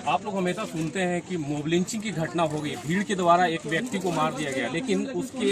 आप लोग हमेशा सुनते हैं कि मॉब लिंचिंग की घटना हो गई, भीड़ के द्वारा एक व्यक्ति को मार दिया गया, लेकिन उसके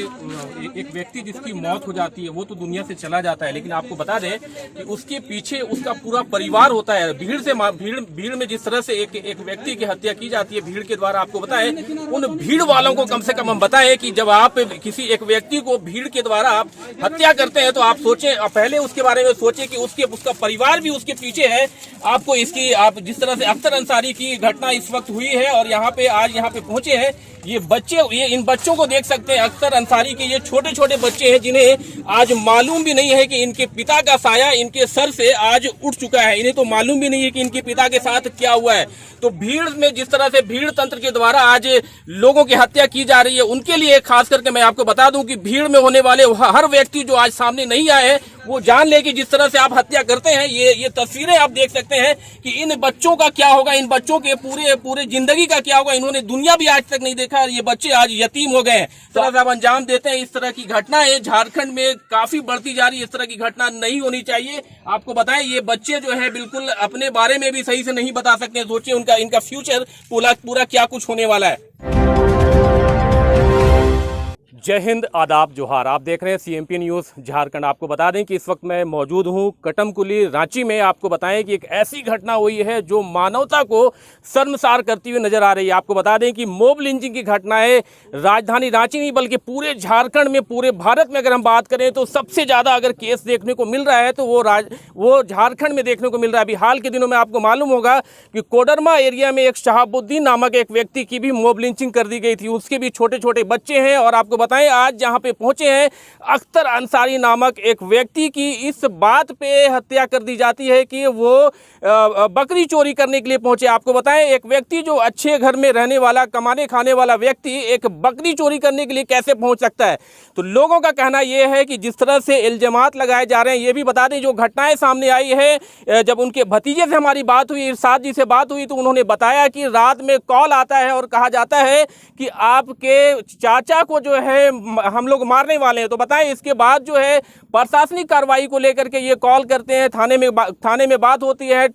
एक व्यक्ति जिसकी मौत हो जाती है वो तो दुनिया से चला जाता है, लेकिन आपको बता दें कि उसके पीछे उसका पूरा परिवार होता है। भीड़ में जिस तरह से एक व्यक्ति की हत्या की जाती है भीड़ के द्वारा, आपको बताएं उन भीड़ वालों को कम से कम हम बताएं कि जब आप किसी एक व्यक्ति को भीड़ के द्वारा आप हत्या करते हैं तो आप सोचें, पहले उसके बारे में सोचें कि उसका परिवार भी उसके पीछे है। आपको इसकी आप जिस तरह से अख्तर अंसारी की घटना इस वक्त हुई है और यहाँ पे आज यहाँ पे पहुंचे हैं ये बच्चे, ये इन बच्चों को देख सकते हैं। अख्तर अंसारी के ये छोटे छोटे बच्चे हैं जिन्हें आज मालूम भी नहीं है कि इनके पिता का साया इनके सर से आज उठ चुका है। इन्हें तो मालूम भी नहीं है कि इनके पिता के साथ क्या हुआ है। तो भीड़ में जिस तरह से भीड़ तंत्र के द्वारा आज लोगों की हत्या की जा रही है, उनके लिए खास करके मैं आपको बता दूं कि भीड़ में होने वाले हर व्यक्ति जो आज सामने नहीं आए हैं वो जान ले कि जिस तरह से आप हत्या करते हैं, ये तस्वीरें आप देख सकते हैं कि इन बच्चों का क्या होगा, इन बच्चों के पूरे जिंदगी का क्या होगा। इन्होंने दुनिया भी आज तक नहीं देखा और ये बच्चे आज यतीम हो गए हैं। इस तरह से आप अंजाम देते हैं। इस तरह की घटनाएं झारखंड में काफी बढ़ती जा रही है। इस तरह की घटना नहीं होनी चाहिए। आपको बताएं ये बच्चे जो है बिल्कुल अपने बारे में भी सही से नहीं बता सकते। सोचिए इनका फ्यूचर पूरा क्या कुछ होने वाला है। जय हिंद, आदाब, जोहार। आप देख रहे हैं सीएमपी न्यूज़ झारखंड। आपको बता दें कि इस वक्त मैं मौजूद हूं कटमकुली रांची में। आपको बताएं कि एक ऐसी घटना हुई है जो मानवता को शर्मसार करती हुई नजर आ रही है। आपको बता दें कि मॉब लिंचिंग की घटनाएं राजधानी रांची नहीं बल्कि पूरे झारखंड में, पूरे भारत में अगर हम बात करें तो सबसे ज़्यादा अगर केस देखने को मिल रहा है तो वो झारखंड में देखने को मिल रहा है। अभी हाल के दिनों में आपको मालूम होगा कि कोडरमा एरिया में एक शहाबुद्दीन नामक एक व्यक्ति की भी मॉब लिंचिंग कर दी गई थी। उसके भी छोटे छोटे बच्चे हैं और आपको आज जहां पे पहुंचे हैं अख्तर अंसारी नामक एक व्यक्ति की इस बात पे हत्या कर दी जाती है कि वो बकरी चोरी करने के लिए पहुंचे। आपको बताएं एक व्यक्ति जो अच्छे घर में रहने वाला, कमाने खाने वाला व्यक्ति एक बकरी चोरी करने के लिए कैसे पहुंच सकता है। तो लोगों का कहना यह है कि जिस तरह से इल्जामात लगाए जा रहे हैं, ये भी बता दें जो घटनाएं सामने आई है, जब उनके भतीजे से हमारी बात हुई, इरशाद जी से बात हुई, तो उन्होंने बताया कि रात में कॉल आता है और कहा जाता है कि आपके चाचा को जो है हम लोग मारने वाले हैं। तो बताएं इसके बाद जो है प्रशासनिक कार्रवाई को लेकर के ये कॉल करते हैं, थाने में बात होती है,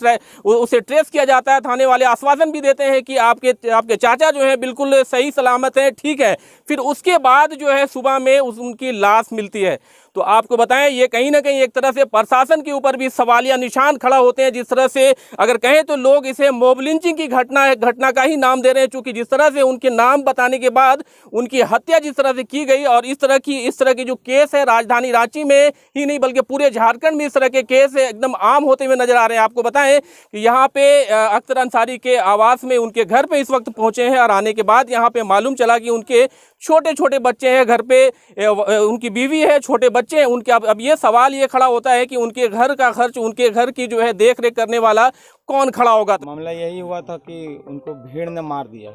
उसे ट्रेस किया जाता है। थाने वाले आश्वासन भी देते हैं कि आपके चाचा जो है बिल्कुल सही सलामत है, ठीक है। फिर उसके बाद जो है सुबह में उनकी लाश मिलती है। तो आपको बताएं ये कहीं ना कहीं एक तरह से प्रशासन के ऊपर भी सवालिया निशान खड़ा होते हैं। जिस तरह से अगर कहें तो लोग इसे मॉब लिंचिंग की घटना का ही नाम दे रहे हैं, चूंकि जिस तरह से उनके नाम बताने के बाद उनकी हत्या जिस तरह से की गई और इस तरह की जो केस है राजधानी रांची में ही नहीं बल्कि पूरे झारखंड में इस तरह के केस एकदम आम होते हुए नजर आ रहे हैं। आपको बताएं कि यहाँ पे अख्तर अंसारी के आवास में उनके घर पे इस वक्त पहुंचे हैं और आने के बाद यहाँ पे मालूम चला कि उनके छोटे छोटे बच्चे हैं, घर पे उनकी बीवी है, छोटे बच्चे हैं उनके। अब ये सवाल ये खड़ा होता है कि उनके घर का खर्च, उनके घर की जो है देख रेख करने वाला कौन खड़ा होगा। मामला यही हुआ था कि उनको भीड़ ने मार दिया।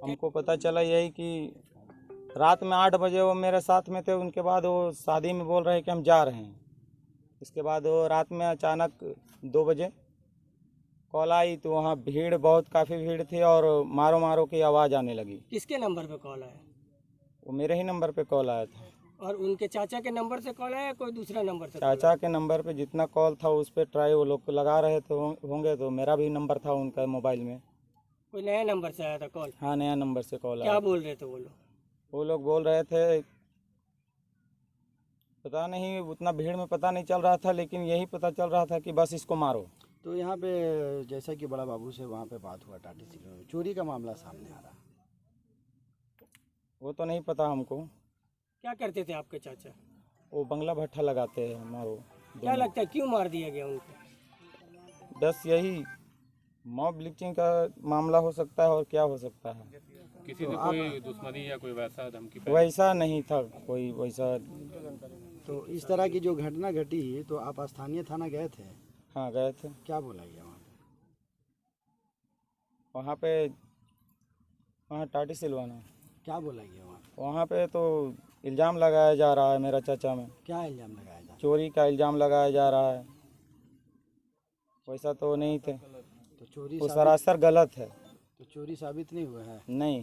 हमको पता चला यही कि रात में 8 बजे वो मेरे साथ में थे। उनके बाद वो शादी में बोल रहे हैं कि हम जा रहे हैं। इसके बाद वो रात में अचानक 2 बजे कॉल आई तो वहाँ भीड़ काफ़ी भीड़ थी और मारो मारो की आवाज़ आने लगी। किसके नंबर पे कॉल आया? वो मेरे ही नंबर पे कॉल आया था। और उनके चाचा के नंबर से कॉल आया या कोई दूसरा नंबर से? चाचा के नंबर पे जितना कॉल था उस पर ट्राई वो लोग लगा रहे थे होंगे, तो मेरा भी नंबर था उनका मोबाइल में। कोई नया नंबर से आया था कॉल? हाँ, नया नंबर से कॉल आया। क्या बोल रहे थे वो लोग? वो लोग बोल रहे थे, पता नहीं, उतना भीड़ में पता नहीं चल रहा था, लेकिन यही पता चल रहा था कि बस इसको मारो। तो यहाँ पे जैसा कि बड़ा बाबू से वहाँ पे बात हुआ टाटी सिटी में, चोरी का मामला सामने आ रहा, वो तो नहीं पता हमको। क्या करते थे आपके चाचा? वो बंगला भट्ठा लगाते हैं हमारो। क्या लगता है क्यों मार दिया गया उनको? बस यही मॉब लिंचिंग का मामला हो सकता है और क्या हो सकता है। किसी से कोई दुश्मनी या कोई वैसा धमकी? वैसा नहीं था कोई वैसा। तो इस तरह की जो घटना घटी तो आप स्थानीय थाना गए थे? हाँ, गए थे। क्या बोला गया वहाँ पे? वहाँ टाटी सिलवाना। क्या बोला गया वहाँ पे तो इल्ज़ाम लगाया जा रहा है मेरा चाचा में। क्या इल्ज़ाम लगाया जा रहा है? चोरी का इल्ज़ाम लगाया जा रहा है। वैसा तो नहीं थे। तो चोरी वो सरासर गलत है। तो चोरी साबित नहीं हुआ है? नहीं,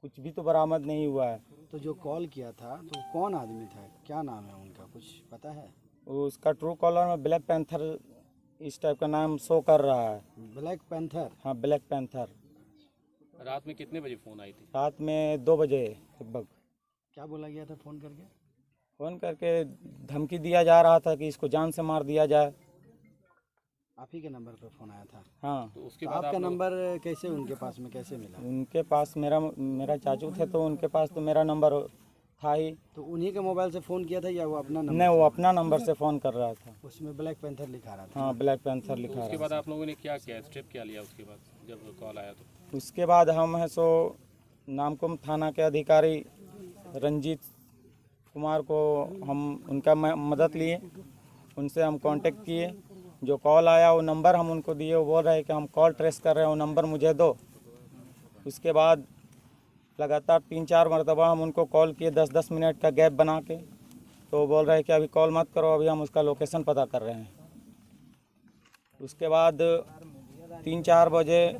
कुछ भी तो बरामद नहीं हुआ है। तो जो कॉल किया था तो कौन आदमी था, क्या नाम है उनका, कुछ पता है? वो उसका ट्रू कॉलर में ब्लैक पैंथर इस टाइप का नाम शो कर रहा है। Black panther. हाँ, ब्लैक पैंथर। रात में कितने बजे फ़ोन आई थी? रात में 2 बजे लगभग क्या बोला गया था फ़ोन करके? फ़ोन करके धमकी दिया जा रहा था कि इसको जान से मार दिया जाए। आप ही के नंबर पर फ़ोन आया था? हाँ, तो उसके तो बाद आपका नंबर कैसे उनके पास में कैसे मिला? उनके पास मेरा चाचू थे, तो उनके पास तो मेरा नंबर था ही। तो उन्हीं के मोबाइल से फ़ोन किया था या वो अपना नंबर? नहीं, वो अपना नंबर से फ़ोन कर रहा था। उसमें ब्लैक पैंथर लिखा रहा था। हाँ, ब्लैक पैंथर लिखा उसके रहा बाद आप लोगों ने क्या किया, स्टेप क्या लिया उसके बाद जब कॉल आया तो? था। उसके बाद हम है सो नामकुम थाना के अधिकारी रंजीत कुमार को हम उनका मदद लिए, उनसे हम कांटेक्ट किए। जो कॉल आया वो नंबर हम उनको दिए, वो बोल रहे हैं कि हम कॉल ट्रेस कर रहे हैं, वो नंबर मुझे दो। उसके बाद लगातार 3-4 मरतबा हम उनको कॉल किए, 10-10 मिनट का गैप बना के। तो वो बोल रहे हैं कि अभी कॉल मत करो, अभी हम उसका लोकेशन पता कर रहे हैं। उसके बाद 3-4 बजे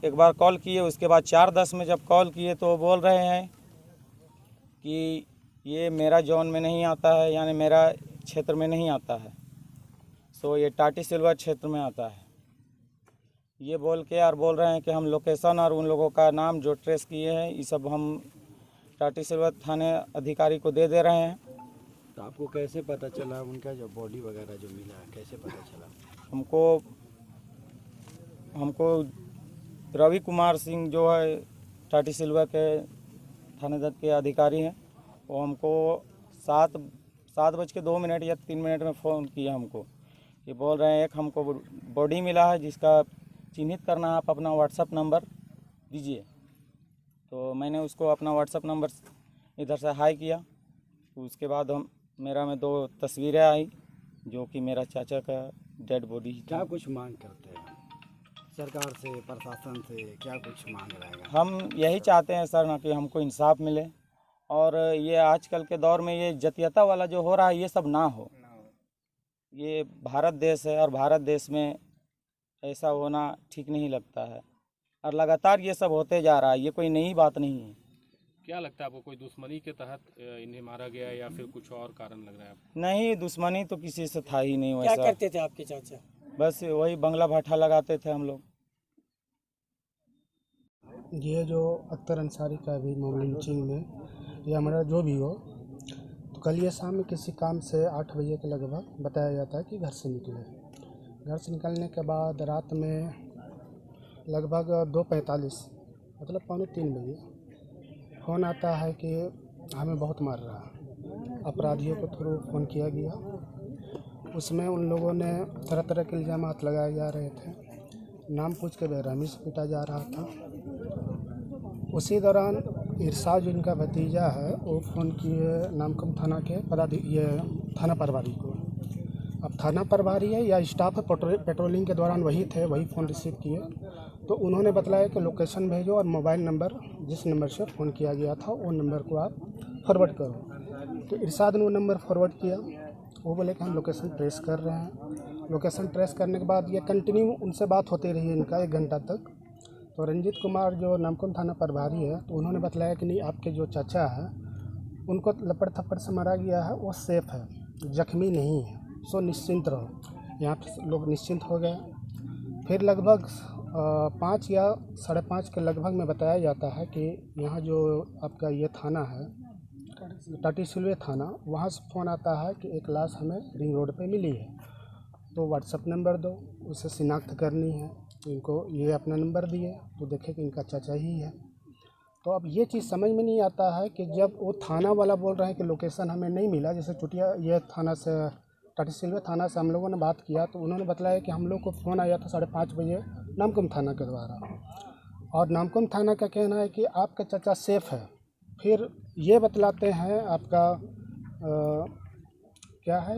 एक बार कॉल किए, उसके बाद 4:10 में जब कॉल किए तो वो बोल रहे हैं कि ये मेरा जोन में नहीं आता है, यानी मेरा क्षेत्र में नहीं आता है, सो ये टाटी सिल्वर क्षेत्र में आता है। ये बोल के और बोल रहे हैं कि हम लोकेशन और उन लोगों का नाम जो ट्रेस किए हैं ये सब हम टाटी सिल्वर थाने अधिकारी को दे रहे हैं। तो आपको कैसे पता चला उनका जो बॉडी वगैरह जो मिला, कैसे पता चला? हमको रवि कुमार सिंह जो है टाटी सिल्वर के थानेदार के अधिकारी हैं, वो हमको 7:02 या 3 मिनट में फ़ोन किया हमको। ये बोल रहे हैं एक हमको बॉडी मिला है जिसका चिन्हित करना है, आप अपना व्हाट्सएप नंबर दीजिए। तो मैंने उसको अपना व्हाट्सएप नंबर इधर से हाई किया। उसके बाद मेरा में 2 तस्वीरें आई जो कि मेरा चाचा का डेड बॉडी। क्या कुछ मांग करते हैं सरकार से, प्रशासन से, क्या कुछ मांग रहेगा? हम यही चाहते हैं सर ना कि हमको इंसाफ मिले, और ये आजकल के दौर में ये जातीयता वाला जो हो रहा है ये सब ना हो। ये भारत देश है और भारत देश में ऐसा होना ठीक नहीं लगता है, और लगातार ये सब होते जा रहा है, ये कोई नई बात नहीं है। क्या लगता है आपको, कोई दुश्मनी के तहत इन्हें मारा गया या फिर कुछ और कारण लग रहा है आपको? नहीं, दुश्मनी तो किसी से था ही नहीं क्या वैसा। करते थे आपके चाचा? बस वही बंगला भाठा लगाते थे हम लोग। ये जो अख्तर अंसारी का भी मोब लिंचिंग में या हमारा जो भी हो, तो कल ये शाम में किसी काम से 8 बजे के लगभग बताया जाता है कि घर से निकले। घर से निकलने के बाद रात में लगभग 2:45 मतलब 2:45 बजे फ़ोन आता है कि हमें बहुत मार रहा है। अपराधियों को थ्रू फ़ोन किया गया, उसमें उन लोगों ने तरह तरह के इल्ज़ामात लगाए जा रहे थे, नाम पूछ के बेरहमी से पीटा जा रहा था। उसी दौरान इरशाद जो इनका भतीजा है वो फ़ोन किए नामकुम थाना के ये थाना प्रभारी को। अब थाना प्रभारी है या स्टाफ है, पेट्रोलिंग के दौरान वही थे, वही फ़ोन रिसीव किए। तो उन्होंने बताया कि लोकेशन भेजो और मोबाइल नंबर जिस नंबर से फ़ोन किया गया था वो नंबर को आप फॉरवर्ड करो। तो इरशाद ने वो नंबर फॉरवर्ड किया। वो बोले कि हम लोकेशन ट्रेस कर रहे हैं। लोकेशन ट्रेस करने के बाद ये कंटिन्यू उनसे बात होती रही इनका 1 घंटा तक। तो रंजीत कुमार जो नामकुम थाना प्रभारी है, तो उन्होंने बताया कि नहीं, आपके जो चाचा है उनको लपड़ थप्पड़ से मारा गया है, वो सेफ़ है, जख्मी नहीं है, सो निश्चिंत रहो। यहाँ पे लोग निश्चिंत हो गए। फिर लगभग 5 या 5:30 के लगभग में बताया जाता है कि यहाँ जो आपका ये थाना है टाटी सिल्वे थाना, वहाँ से फ़ोन आता है कि एक लाश हमें रिंग रोड पे मिली है, तो व्हाट्सएप नंबर दो, उसे शिनाख्त करनी है। इनको ये अपना नंबर दिए तो देखे कि इनका चाचा ही है। तो अब ये चीज़ समझ में नहीं आता है कि जब वो थाना वाला बोल रहा है कि लोकेशन हमें नहीं मिला, जैसे चुटिया ये थाना से टाटी सिल्वे थाना से हम लोगों ने बात किया तो उन्होंने बताया कि हम लोग को फ़ोन आया था 5:30 बजे नामकुम थाना के द्वारा, और नामकुम थाना का कहना है कि आपका चाचा सेफ़ है। फिर ये बतलाते हैं आपका क्या है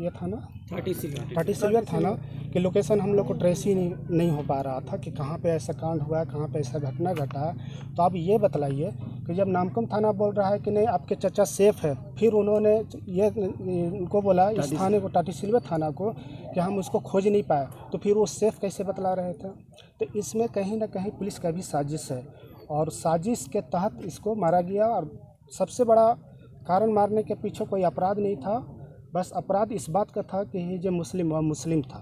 ये थाना टाटी सिल्वर थाना की लोकेशन हम लोग को ट्रेस ही नहीं हो पा रहा था कि कहाँ पे ऐसा कांड हुआ है, कहाँ पे ऐसा घटना घटा है। तो आप ये बतलाइए कि जब नामकुम थाना बोल रहा है कि नहीं आपके चाचा सेफ़ है, फिर उन्होंने ये उनको बोला इस थाने को, टाटी सिल्वर थाना को, कि हम उसको खोज नहीं पाए, तो फिर वो सेफ़ कैसे बतला रहे थे? तो इसमें कहीं ना कहीं पुलिस का भी साजिश है, और साजिश के तहत इसको मारा गया। और सबसे बड़ा कारण मारने के पीछे कोई अपराध नहीं था, बस अपराध इस बात का था कि ये जो मुस्लिम था,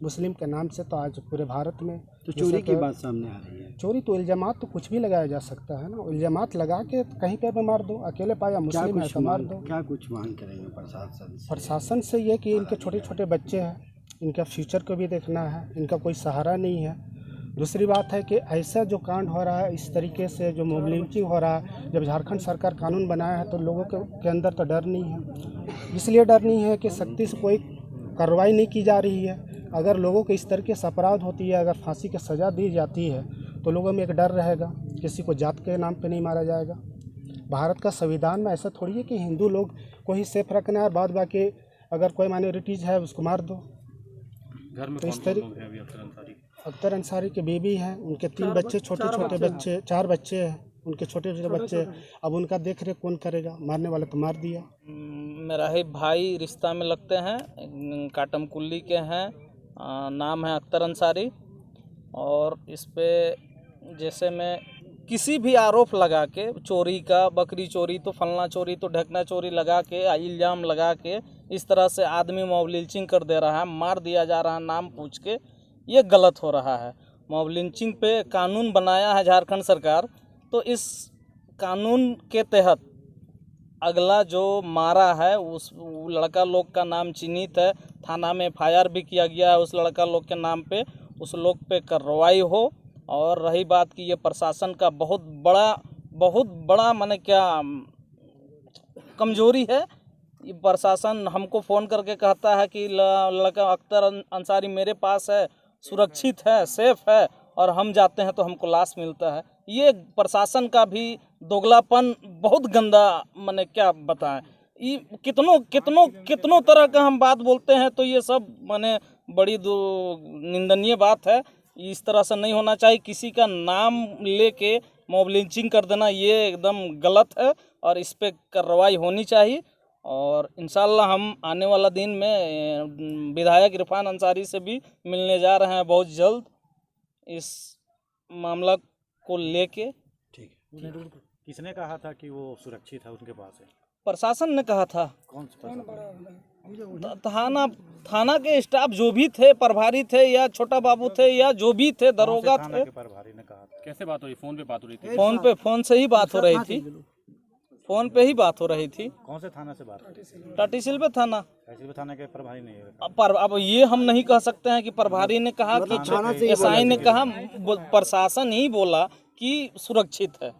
मुस्लिम के नाम से तो आज पूरे भारत में तो चोरी की बात सामने आ रही है। चोरी तो इल्ज़ामात तो कुछ भी लगाया जा सकता है ना, इल्ज़ामात लगा के कहीं पे भी मार दो, अकेले पाया क्या मुस्लिम है कुछ तो मार दो। क्या कुछ मांग करेंगे प्रशासन से? प्रशासन से ये कि इनके छोटे छोटे बच्चे हैं, इनका फ्यूचर को भी देखना है, इनका कोई सहारा नहीं है। दूसरी बात है कि ऐसा जो कांड हो रहा है, इस तरीके से जो मॉब लिंचिंग हो रहा है, जब झारखंड सरकार कानून बनाया है तो लोगों के अंदर तो डर नहीं है। इसलिए डर नहीं है कि सख्ती से कोई कार्रवाई नहीं की जा रही है। अगर लोगों को इस तरीके से अपराध होती है, अगर फांसी की सज़ा दी जाती है तो लोगों में एक डर रहेगा, किसी को जात के नाम पे नहीं मारा जाएगा। भारत का संविधान में ऐसा थोड़ी है कि हिंदू लोग को ही सेफ रखना है, बाद बाकी अगर कोई माइनॉरिटीज़ है उसको मार दो। घर में तो इस कौन लोग हैं अभी अख्तर अंसारी? अख्तर अंसारी के बेबी हैं, उनके 3 बच्चे, छोटे छोटे बच्चे, 4 बच्चे हैं उनके, छोटे छोटे बच्चे। अब उनका देख रेख कौन करेगा? मारने वाला तो मार दिया। मेरा ही भाई रिश्ता में लगते हैं, काटमकुल्ली के हैं, नाम है अख्तर अंसारी। और इस पे जैसे मैं किसी भी आरोप लगा के, चोरी का, बकरी चोरी तो फलना चोरी तो ढकना चोरी लगा के, इल्ज़ाम लगा के इस तरह से आदमी मॉब लिंचिंग कर दे रहा है, मार दिया जा रहा है नाम पूछ के, ये गलत हो रहा है। मॉब लिंचिंग पे कानून बनाया है झारखंड सरकार, तो इस कानून के तहत अगला जो मारा है उस लड़का लोग का नाम चिन्हित है, थाना में FIR भी किया गया है उस लड़का लोग के नाम पे, उस लोग पे कार्रवाई हो। और रही बात कि ये प्रशासन का बहुत बड़ा माने क्या कमजोरी है। ये प्रशासन हमको फ़ोन करके कहता है कि लड़का अख्तर अंसारी मेरे पास है, सुरक्षित है, सेफ है, और हम जाते हैं तो हमको लाश मिलता है। ये प्रशासन का भी दोगलापन बहुत गंदा, माने क्या बताएं। ये कितनों तरह का हम बात बोलते हैं तो ये सब माने बड़ी निंदनीय बात है। इस तरह से नहीं होना चाहिए, किसी का नाम लेके मॉब लिंचिंग कर देना ये एकदम गलत है और इस पे कार्रवाई होनी चाहिए। और इंशाल्लाह हम आने वाला दिन में विधायक इरफान अंसारी से भी मिलने जा रहे हैं बहुत जल्द इस मामला को लेके। ठीक है। किसने कहा था कि वो सुरक्षित है उनके पास है? प्रशासन ने कहा था। कौन सा? थाना के स्टाफ जो भी थे, प्रभारी थे या छोटा बाबू थे या जो भी थे, दरोगा थाना थे। के प्रभारी ने कहा था। कैसे बात हो रही? फोन पे बात हो रही थी? फोन से ही बात हो रही थी, फोन पे ही बात हो रही थी। कौन से थाना से बात? टाटीसिल्वे थाना। टाटीसिल्वे थाना के प्रभारी ने अब ये हम नहीं कह सकते हैं कि प्रभारी ने कहा कि SI ने कहा, प्रशासन ही बोला कि सुरक्षित है।